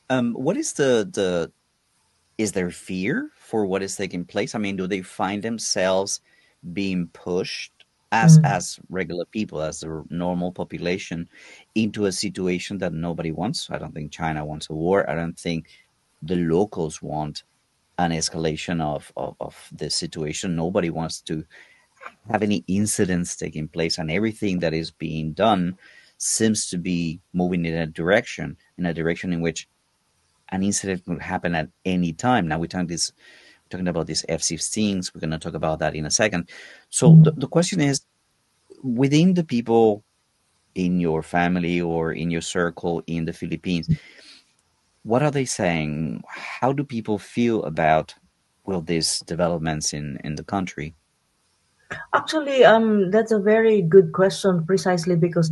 What is the is there fear for what is taking place? I mean, do they find themselves being pushed Mm. as regular people, as the normal population, into a situation that nobody wants? I don't think China wants a war. I don't think the locals want an escalation of the situation. Nobody wants to have any incidents taking place, and everything that is being done seems to be moving in a direction in which an incident could happen at any time. Now we're talking about these F-16s. We're going to talk about that in a second. So Mm. the question is, within the people in your family or in your circle in the Philippines, what are they saying? How do people feel about, well, these developments in the country? Actually, that's a very good question, precisely because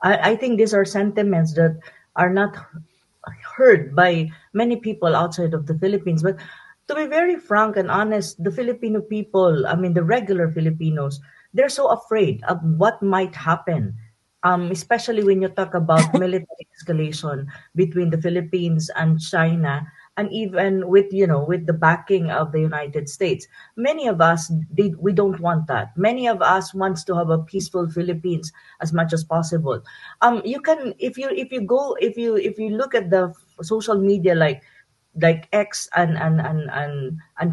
I think these are sentiments that are not heard by many people outside of the Philippines. But to be very frank and honest, the Filipino people, I mean, the regular Filipinos, they're so afraid of what might happen. Especially when you talk about military escalation between the Philippines and China, and even with with the backing of the United States. Many of us we don't want that. Many of us wants to have a peaceful Philippines as much as possible. You can, if you look at the social media like X and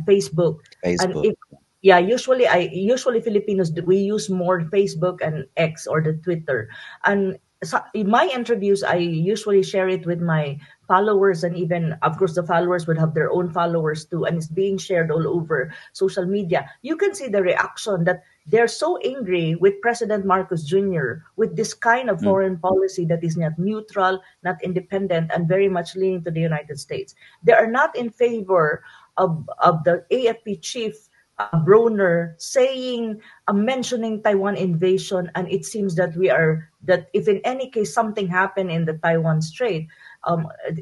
Facebook, and Facebook. if yeah, usually Filipinos, we use more Facebook and X or the Twitter. And so in my interviews, I usually share it with my followers, and even of course the followers would have their own followers too, and it's being shared all over social media. You can see the reaction that they're so angry with President Marcos Jr. with this kind of Mm, foreign policy that is not neutral, not independent, and very much leaning to the United States. They are not in favor of the AFP chief, Broner, saying, mentioning Taiwan invasion, and it seems that that if in any case something happened in the Taiwan Strait,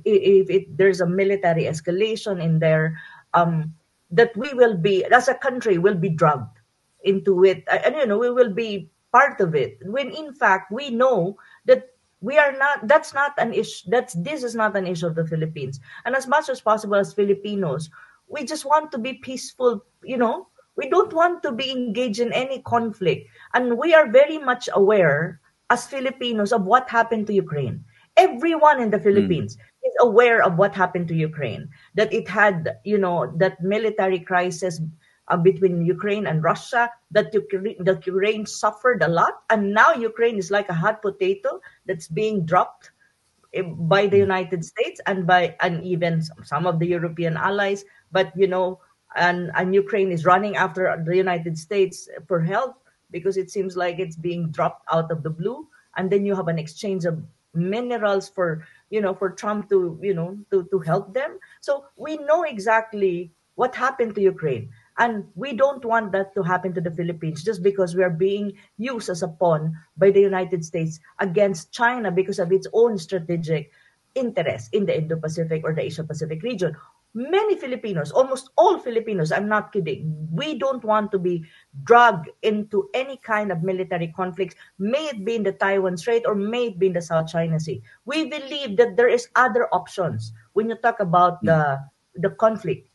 if there's a military escalation in there, um, that we will be, as a country, will be drugged into it, and we will be part of it. When in fact we know that we are not. That's not an issue. This is not an issue of the Philippines. And as much as possible, as Filipinos, we just want to be peaceful. We don't want to be engaged in any conflict, and we are very much aware as Filipinos of what happened to Ukraine. Everyone in the mm, Philippines is aware of what happened to Ukraine, that it had, that military crisis between Ukraine and Russia, that Ukraine suffered a lot, and now Ukraine is like a hot potato that's being dropped by the mm, United States and even some of the European allies. But and Ukraine is running after the United States for help because it seems like it's being dropped out of the blue. And then you have an exchange of minerals for Trump to help them. So we know exactly what happened to Ukraine. And we don't want that to happen to the Philippines just because we are being used as a pawn by the United States against China because of its own strategic interest in the Indo-Pacific or the Asia-Pacific region. Many Filipinos, almost all Filipinos, I'm not kidding, we don't want to be dragged into any kind of military conflicts, may it be in the Taiwan Strait or may it be in the South China Sea. We believe that there is other options when you talk about mm. the conflict.